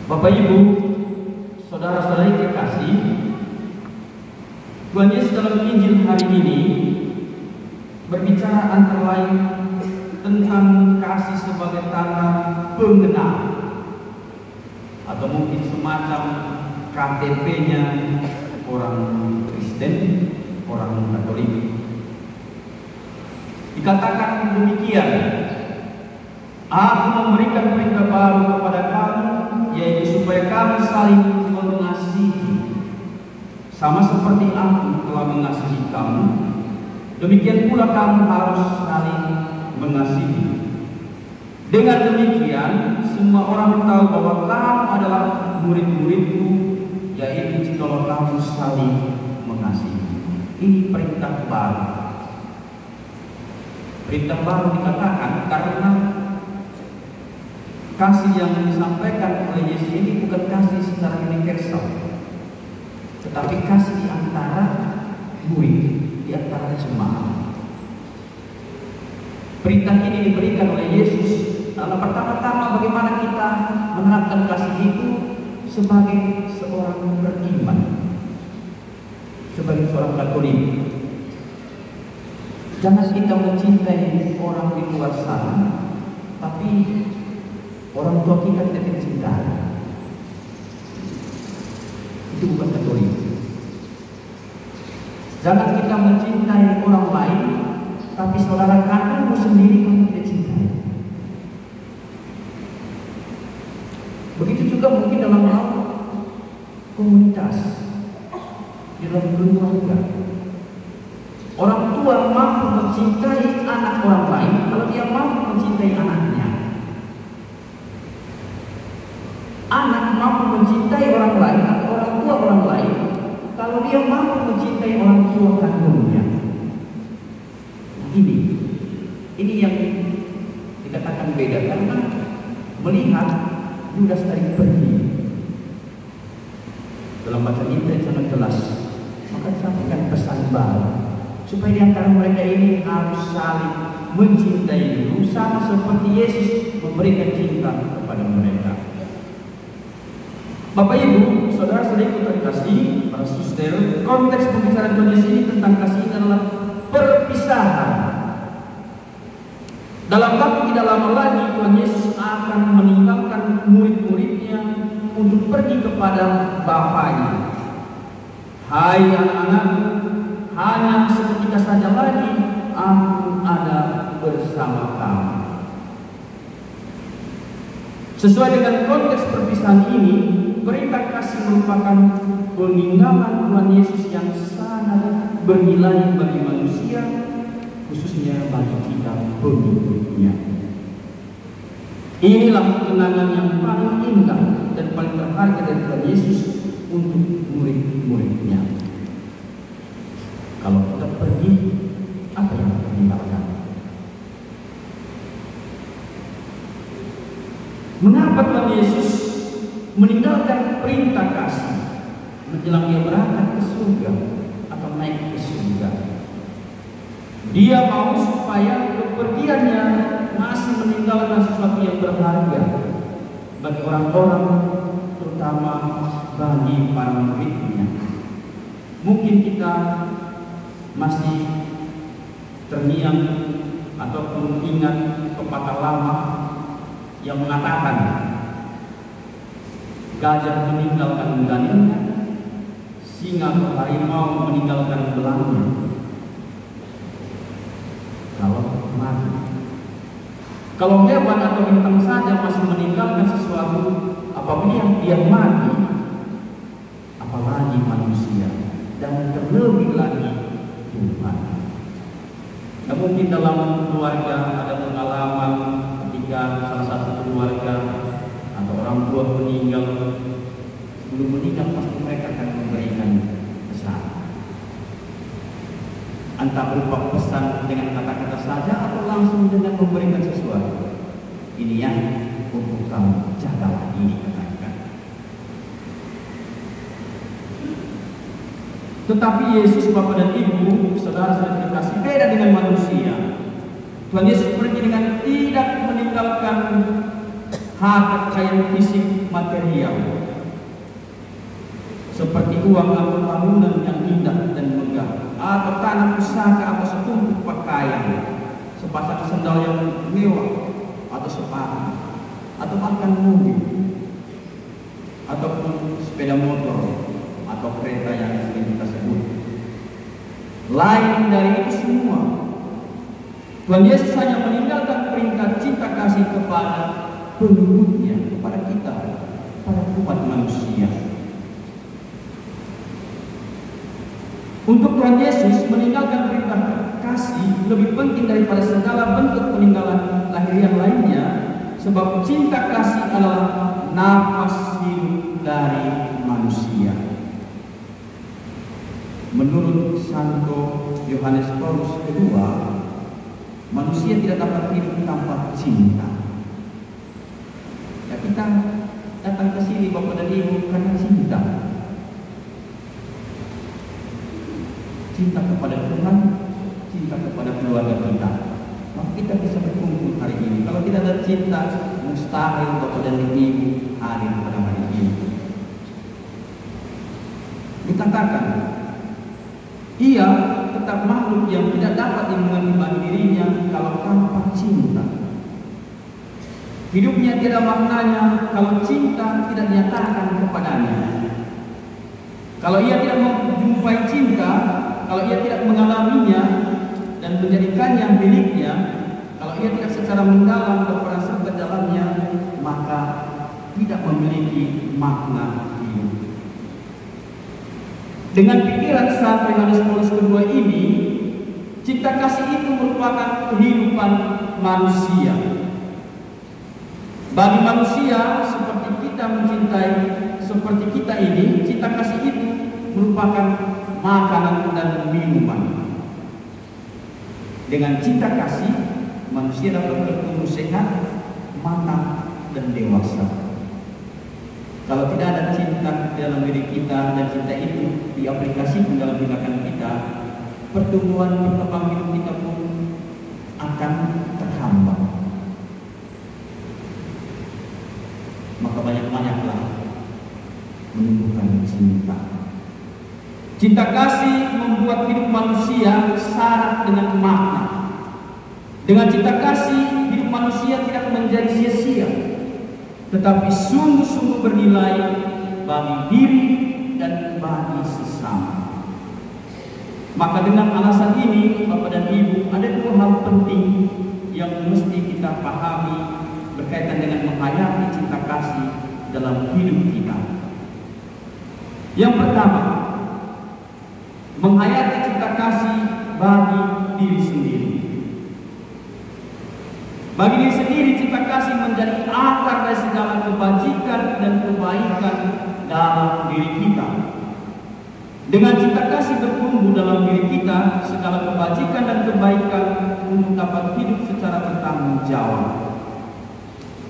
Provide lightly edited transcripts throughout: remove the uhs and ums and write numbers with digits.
Bapak Ibu, saudara-saudari terkasih, Tuhan Yesus dalam Injil hari ini berbicara antara lain tentang kasih sebagai tanda pengenal, atau mungkin semacam KTP-nya orang Kristen, orang Katolik. Dikatakan demikian, aku memberikan perintah baru kepada kamu, yaitu supaya kamu saling mengasihi, sama seperti aku telah mengasihi kamu, demikian pula kamu harus saling mengasihi. Dengan demikian, semua orang tahu bahwa kamu adalah murid-muridku, yaitu jikalau kamu saling mengasihi. Ini perintah baru. Perintah baru dikatakan karena kasih yang disampaikan oleh Yesus ini bukan kasih secara universal, tetapi kasih di antara murid, di antara jemaat. Perintah ini diberikan oleh Yesus dalam pertama-tama bagaimana kita menerapkan kasih itu sebagai seorang beriman, sebagai seorang Katolik. Jangan kita mencintai orang di luar sana, tapi orang tua kita tidak mencintai. Itu bukan Katolik. Jangan kita mencintai orang lain, tapi saudara kandungmu sendiri kamu tidak cintai. Begitu juga mungkin dalam hal komunitas, dalam keluarga. Orang tua mampu mencintai anak orang lain kalau dia mampu mencintai anaknya. Anak mampu mencintai orang lain atau orang tua orang lain kalau dia mampu mencintai orang tua kandungnya. Ini yang dikatakan beda karena melihat Yudas tadi pergi. Dalam bacaan Injil sangat jelas, maka disampaikan pesan baru supaya di antara mereka ini harus saling mencintai dulu, sama seperti Yesus memberikan cinta kepada mereka. Bapak Ibu, saudara-saudari terkasih, para suster, konteks pembicaraan Tuhan Yesus ini tentang kasih ini adalah perpisahan. Dalam waktu tidak lama lagi Tuhan Yesus akan meninggalkan murid-muridnya untuk pergi kepada Bapaknya. Hai anak-anakku, hanya seketika saja lagi aku ada bersama kamu. Sesuai dengan konteks perpisahan ini, perintah kasih merupakan peninggalan Tuhan Yesus yang sangat bernilai bagi manusia, khususnya bagi kita pengikutnya. Inilah kenangan yang paling indah dan paling berharga dari Tuhan Yesus untuk murid-muridnya. Kalau kita pergi, apa yang kita tinggalkan? Mengapa Tuhan Yesus meninggalkan perintah kasih menjelang dia berangkat ke surga atau naik ke surga? Dia mau supaya kepergiannya masih meninggalkan sesuatu yang berharga bagi orang-orang, terutama bagi para muridnya. Mungkin kita masih terngiang ataupun ingat pepatah lama yang mengatakan gajah meninggalkan ganingnya, singa atau harimau meninggalkan belangnya. Kalau hewan atau bintang saja masih meninggalkan sesuatu apabila dia mati, apalagi manusia, dan terlebih lagi Tuhan. Nah, mungkin dalam keluarga ada pengalaman ketika salah satu keluarga atau orang tua meninggal, sebelum meninggal pasti mereka akan memberikan pesan. Entah berupa pesan dengan kata-kata saja atau langsung dengan memberikan sesuatu. Ini yang untuk kamu jagalah ini, katakan. Tetapi Yesus, Bapak dan Ibu, saudara-saudara terkasih, beda dengan manusia. Tuhan Yesus pergi dengan tidak meninggalkan hak kekayaan fisik material seperti uang atau bangunan yang indah dan megah, atau tanah pusaka atau setumpuk pakaian, sepasang sendal yang mewah atau sepatu, atau bahkan mobil, ataupun sepeda motor atau kereta yang sering kita sebut. Lain dari itu semua, Tuhan Yesus hanya meninggalkan perintah cinta kasih kepada pengikutnya, kepada kita, kepada umat manusia. Untuk Tuhan Yesus, meninggalkan perintah kasih lebih penting daripada segala bentuk peninggalan lahiriah lainnya, sebab cinta kasih adalah nafas hidup dari manusia. Menurut Santo Yohanes Paulus II, manusia tidak dapat hidup tanpa cinta. Ya, kita datang ke sini Bapak dan Ibu karena cinta. Cinta kepada Tuhan, cinta kepada keluarga kita. Maka kita bisa berkumpul hari ini. Kalau tidak ada cinta, mustahil Bapak dan Ibu hadir pada hari ini. Dikatakan, ia tetap makhluk yang tidak dapat mengenali dirinya kalau tanpa cinta. Hidupnya tidak maknanya kalau cinta tidak dinyatakan kepadanya. Kalau ia tidak menjumpai cinta, kalau ia tidak mengalaminya dan menjadikannya miliknya, kalau ia tidak secara mendalam berperan serta dalamnya, maka tidak memiliki makna hidup. Dengan pikiran Santo Yohanes Paulus II ini, cinta kasih itu merupakan kehidupan manusia. Bagi manusia seperti kita mencintai seperti kita ini, cinta kasih itu merupakan makanan dan minuman. Dengan cinta kasih, manusia dapat bertumbuh sehat, matang, dan dewasa. Kalau tidak ada cinta dalam diri kita dan cinta itu diaplikasikan dalam tindakan kita, pertumbuhan perkembangan hidup kita pun akan terhambat. Maka banyak-banyaklah menumbuhkan cinta. Cinta kasih membuat hidup manusia syarat dengan makna. Dengan cinta kasih, hidup manusia tidak menjadi sia-sia, tetapi sungguh-sungguh bernilai bagi diri dan bagi sesama. Maka dengan alasan ini, Bapak dan Ibu, ada dua hal penting yang mesti kita pahami berkaitan dengan menghayati cinta kasih dalam hidup kita. Yang pertama, menghayati cinta kasih bagi diri sendiri. Bagi diri sendiri, cinta kasih menjadi akar dari segala kebajikan dan kebaikan dalam diri kita. Dengan cinta kasih bertumbuh dalam diri kita, segala kebajikan dan kebaikan untuk dapat hidup secara bertanggung jawab.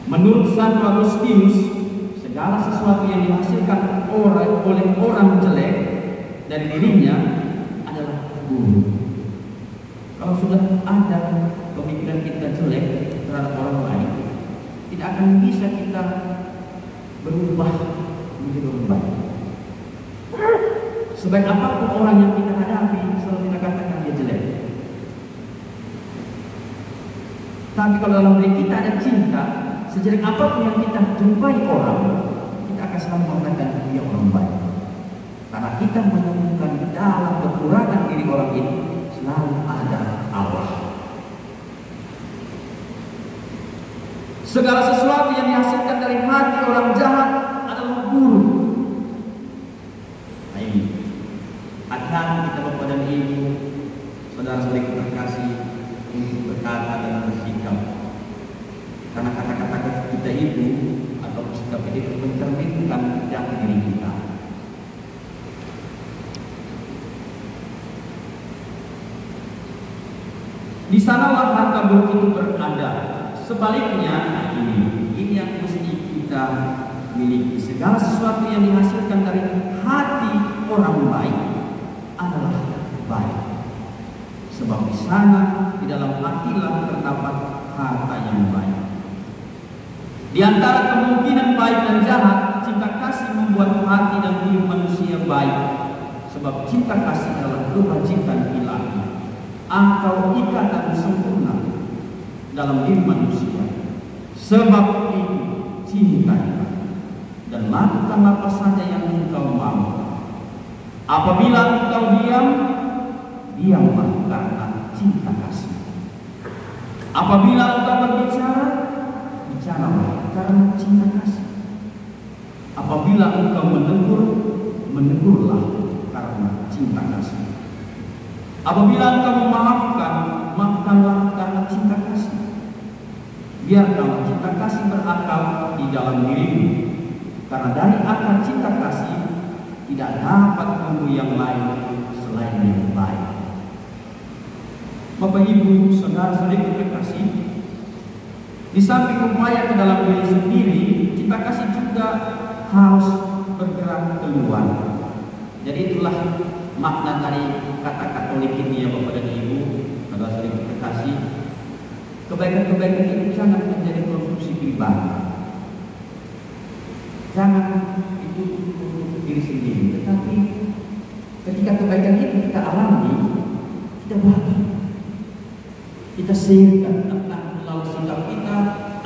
Menurut Santo Agustinus, segala sesuatu yang dihasilkan oleh orang jelek dari dirinya adalah buruk. Kalau sudah ada pemikiran kita jelek terhadap orang lain, tidak akan bisa kita berubah menjadi orang baik. Sebaik apapun orang yang kita hadapi, selalu kita katakan dia jelek. Tapi kalau dalam diri kita ada cinta, sejelek apapun yang kita jumpai orang, kita akan selalu mengatakan dia orang baik. Karena kita menemukan dalam kekurangan diri orang ini selalu ada Allah. Segala sesuatu yang dihasilkan dari hati orang jahat adalah buruk. Nah ini, hati-hati kita Bapak dan Ibu, saudara-saudari kita kasih untuk berkata dan bersikap. Karena kata-kata kita itu atau sikap itu mencerminkan jati diri kita. Di sanalah harta buruk itu berada. Sebaliknya, ini yang mesti kita miliki. Segala sesuatu yang dihasilkan dari hati orang baik adalah baik. Sebab di sana, di dalam hatilah terdapat harta yang baik. Di Di antara kemungkinan baik dan jahat, cinta kasih membuat hati dan hidup manusia baik. Sebab cinta kasih adalah kebajikan ilahi atau ikatan sempurna dalam diri manusia. Sebab itu cintailah dan lakukan apa saja yang engkau mau. Apabila engkau diam, diamlah karena cinta kasih. Apabila engkau berbicara, bicaralah karena cinta kasih. Apabila engkau menegur, menegurlah karena cinta kasih. Apabila engkau memaafkan, maafkanlah karena cinta kasih. Biarkanlah cinta kasih berakal di dalam dirimu, karena dari akar cinta kasih tidak dapat tumbuh yang lain selain yang baik. Bapak Ibu, saudara-saudari terkasih, di samping upaya ke dalam diri sendiri, cinta kasih juga harus bergerak keluar. Jadi itulah makna dari kata Katolik ini ya Bapak dan Ibu, saudara-saudari terkasih. Kebaikan-kebaikan itu jangan menjadi konsumsi pribadi. Jangan itu untuk diri sendiri, tetapi ketika kebaikan itu kita alami, kita bagi, kita sharekan, entah melalui sikap kita,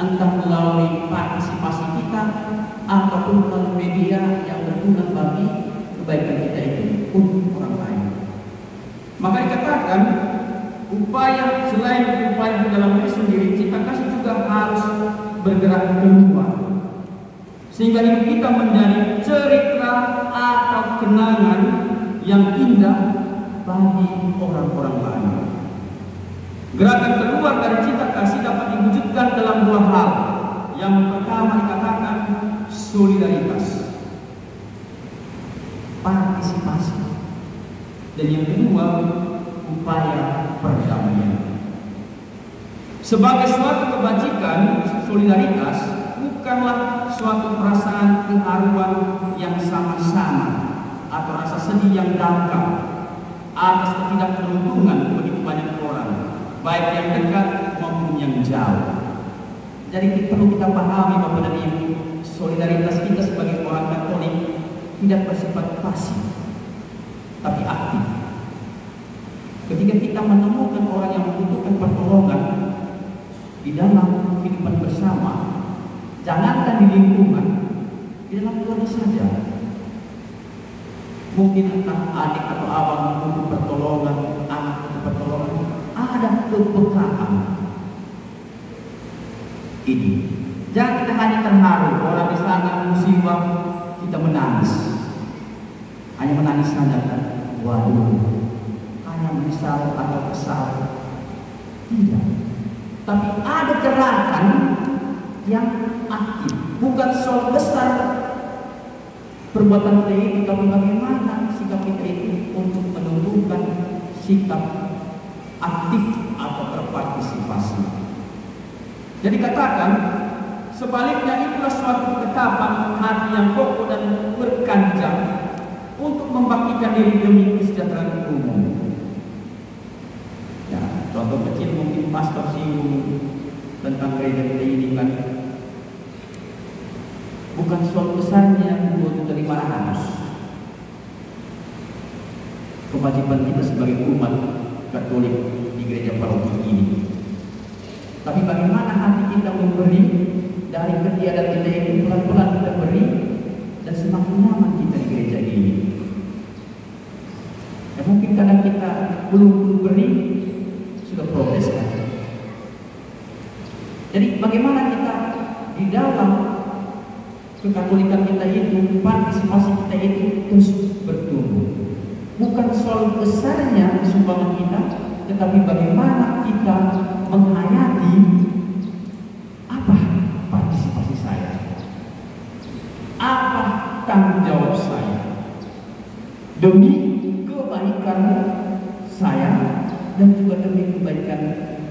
entah melalui partisipasi kita, ataupun melalui media yang berguna bagi kebaikan kita itu untuk orang lain. Maka dikatakan upaya selain upaya dalam diri sendiri, cinta kasih juga harus bergerak keluar, sehingga hidup kita menjadi cerita atau kenangan yang indah bagi orang-orang lain. Gerakan keluar dari cinta kasih dapat diwujudkan dalam dua hal. Yang pertama dikatakan solidaritas, partisipasi, dan yang kedua upaya perdamaian. Sebagai suatu kebajikan, solidaritas bukanlah suatu perasaan keharuan yang sama-sama atau rasa sedih yang dangkal atas ketidakberuntungan begitu banyak orang, baik yang dekat maupun yang jauh. Jadi perlu kita pahami Bapak dan Ibu, solidaritas kita sebagai orang Katolik tidak bersifat pasif, tapi aktif. Ketika kita menemukan orang yang membutuhkan pertolongan di dalam kehidupan bersama, jangankan di lingkungan, di dalam keluarga saja. Mungkin entah adik atau abang butuh pertolongan, anak butuh pertolongan, ada kepekaan ini. Jangan kita hanya terharu orang di sana musibah, kita menangis, hanya menangis saja kan? Waduh, hanya menyesal atau kesal, tidak. Tapi ada gerakan yang aktif, bukan soal besar perbuatan kita itu, tapi bagaimana sikap kita itu untuk menunjukkan sikap aktif atau berpartisipasi. Jadi katakan sebaliknya, itulah suatu ketetapan hati yang kokoh dan berkanjang untuk membaktikan diri demi kesejahteraan umum. Ya, contoh kecil mungkin pastor singgung tentang gereja kita ini kan, bukan soal besarnya 2.500.000 kewajiban kita sebagai umat Katolik di gereja paroki ini, tapi bagaimana hati kita memberi dari ketiadaan kita itu, pelan-pelan kita beri dan semakin nyaman kita di gereja ini. Ya, mungkin kadang kita belum beri sudah protes kan. Jadi bagaimana kita di dalam kekatolikan kita itu, partisipasi kita itu terus bertumbuh. Bukan soal besarnya sumbangan kita, tetapi bagaimana kita menghayati apa partisipasi saya, apa tanggung jawab saya demi kebaikan saya dan juga demi kebaikan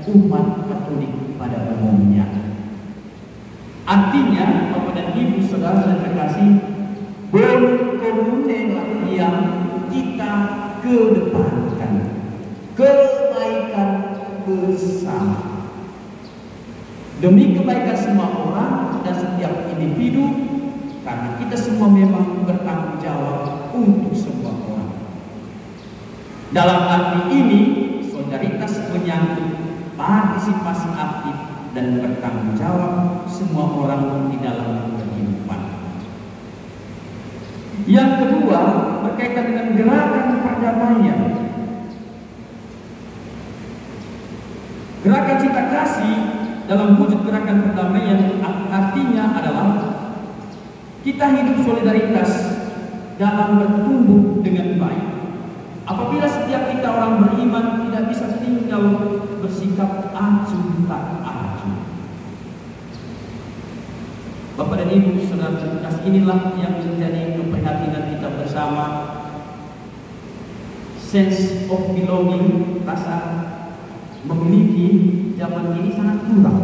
umat Katolik pada umumnya. Artinya, Bapak dan Ibu, saudara dan terkasih, berkomunenlah yang kita kedepankan, kebaikan bersama demi kebaikan semua orang dan karena kita semua memang bertanggung jawab untuk semua orang. Dalam arti ini, solidaritas menyangkut partisipasi aktif dan bertanggung jawab semua orang di dalam kehidupan. Yang kedua, berkaitan dengan gerakan perdamaian. Gerakan cinta kasih dalam wujud gerakan perdamaian artinya adalah kita hidup solidaritas dalam bertumbuh dengan baik. Apabila setiap kita orang beriman tidak bisa tinggal bersikap acuh tak acuh. Bapak dan Ibu saudara terkasih, inilah yang menjadi keprihatinan kita bersama. Sense of belonging, rasa memiliki zaman ini sangat kurang.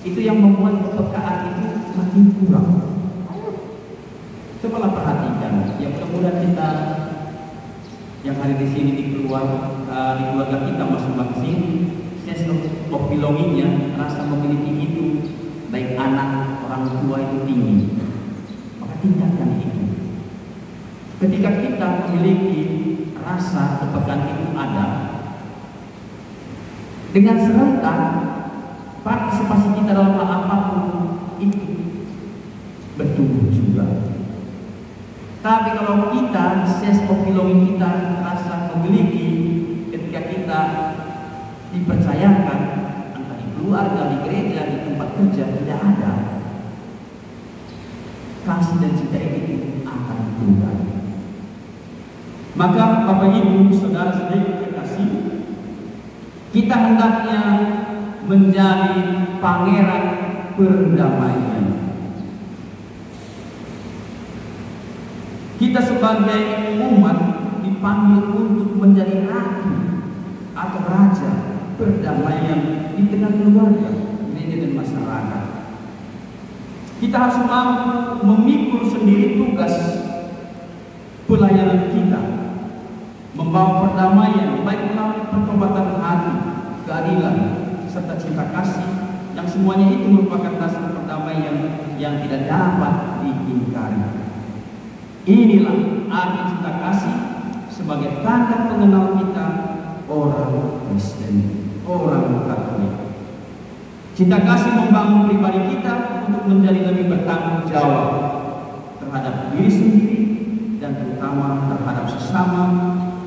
Itu yang membuat kepekaan itu makin kurang. Cobalah perhatikan, ya mudah-mudahan kita yang hari di sini di keluarga kita masing-masing, sense of belongingnya, rasa memiliki itu, baik anak, orang tua itu tinggi. Maka tingkatkan itu. Ketika kita memiliki rasa kepekaan itu ada, dengan serentak partisipasi kita dalam hal apapun itu bertumbuh juga. Tapi kalau kita sense of belonging kita rasa memiliki ketika kita dipercayakan entah di keluarga, di gereja, di tempat kerja tidak ada, kasih dan cinta itu akan berubah. Maka Bapak Ibu saudara saudari terkasih, kita hendaknya menjadi pangeran perdamaian. Kita sebagai umat dipanggil untuk menjadi ratu atau raja perdamaian di tengah keluarga, gereja dan masyarakat. Kita harus mampu memikul sendiri tugas pelayanan kita, membawa perdamaian baik melalui pertobatan hati, keadilan, serta cinta kasih, yang semuanya itu merupakan dasar perdamaian yang tidak dapat diingkari. Inilah arti cinta kasih sebagai tanda pengenal kita orang Kristen, orang Katolik. Cinta kasih membangun pribadi kita untuk menjadi lebih bertanggung jawab terhadap diri sendiri dan terutama terhadap sesama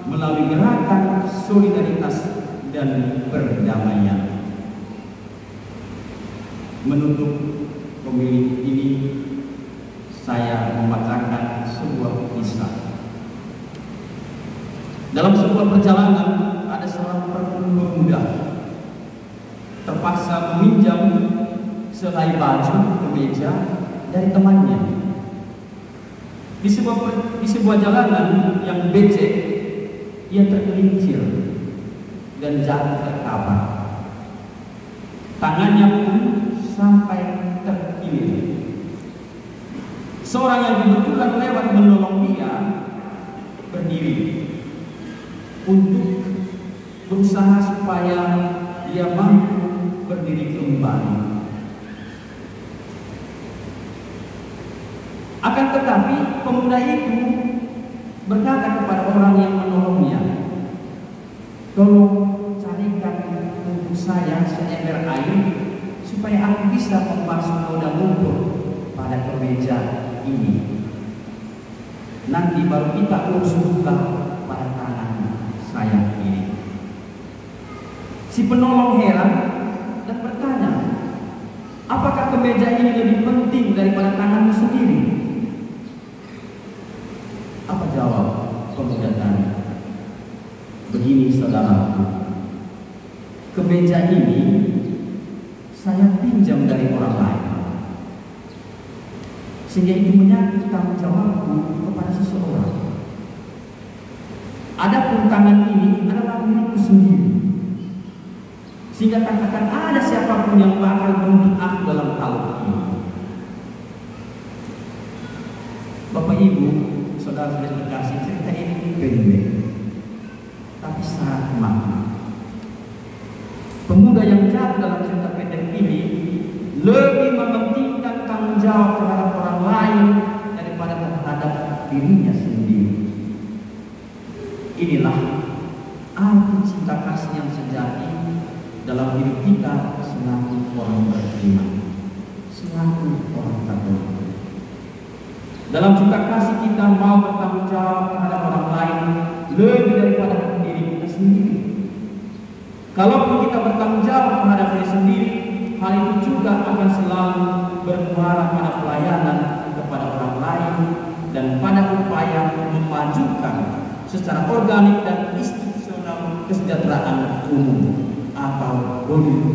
melalui gerakan solidaritas dan perdamaian. Menutup pemilih ini, saya membacakan sebuah kisah. Dalam sebuah perjalanan ada seorang pemuda terpaksa meminjam selai baju kemeja dari temannya. Di sebuah jalanan yang becek, ia tergelincir dan jatuh terkapar. Tangannya pun sampai terkilir. Seorang yang kebetulan lewat menolong dia berdiri untuk berusaha supaya dia mampu berdiri kembali. Akan tetapi pemuda itu berkata kepada orang yang menolongnya, "Tolong carikan untuk saya seember air supaya aku bisa membasuh noda lumpur pada kemeja ini. Nanti baru kita urus luka pada tangan saya ini." Si penolong heran dan bertanya, "Apakah kemeja ini lebih penting daripada tanganmu sendiri?" Apa jawab pemuda tadi? "Begini saudaraku, kemeja ini saya pinjam dari orang lain, sehingga itu menyangkut tanggung jawabku kepada seseorang. Adapun tangan ini adalah milikku sendiri, sehingga katakan ada siapapun yang bakal menuntut aku dalam hal ini." Bapak Ibu, saudara-saudara terkasih, cerita ini pendek tapi sangat makna. Pemuda yang jatuh dalam cerita pendek ini lebih mementingkan tanggung jawab terhadap terhadap orang lain daripada terhadap dirinya sendiri. Inilah arti cinta kasih yang sejati dalam hidup kita selaku orang beriman, selaku orang Katolik. Dalam cinta kasih kita mau bertanggung jawab terhadap orang lain lebih daripada diri kita sendiri. Kalaupun kita bertanggung jawab terhadap diri sendiri, hal itu juga akan selalu bermuara pada pelayanan kepada orang lain dan pada upaya memajukan secara organik dan institusional kesejahteraan umum atau bonus.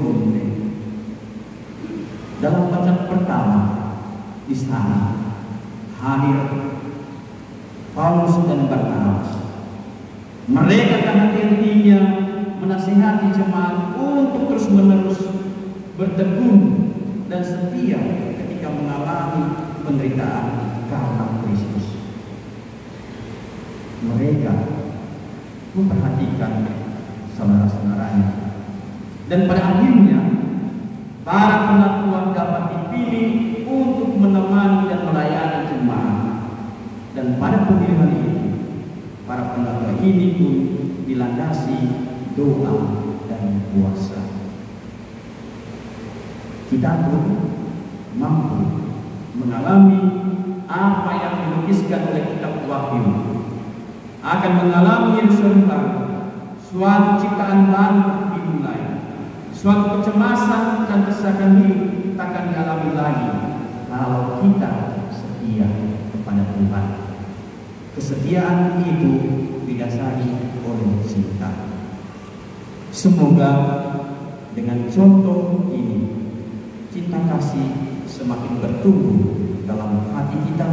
Dalam bacaan pertama di sana hadir Paulus dan Barnabas. Mereka kan hati-hatinya menasihati jemaat untuk terus-menerus bertekun dan setia ketika mengalami penderitaan karena Kristus. Mereka memperhatikan saudara-saudaranya, dan pada akhirnya para penatua dapat dipilih untuk menemani dan melayani jemaat. Dan pada pemilihan ini, para penatua ini pun dilandasi doa dan puasa. Kita pun mampu mengalami apa yang dilukiskan oleh kitab Wahyu, akan mengalami Yerusalem baru, suatu ciptaan baru dimulai, suatu kecemasan dan kesesakan hidup takkan dialami lagi kalau kita setia kepada Tuhan. Kesetiaan itu didasari oleh cinta. Semoga dengan contoh ini cinta kasih semakin bertumbuh dalam hati kita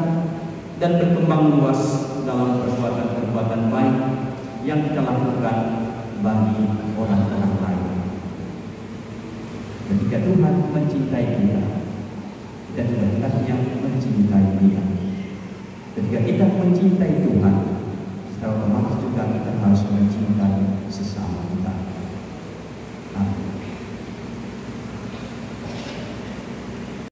dan berkembang luas dalam perbuatan-perbuatan baik yang kita lakukan bagi orang-orang lain. Ketika Tuhan mencintai kita, kita juga hendaknya mencintai Dia. Ketika kita mencintai Tuhan,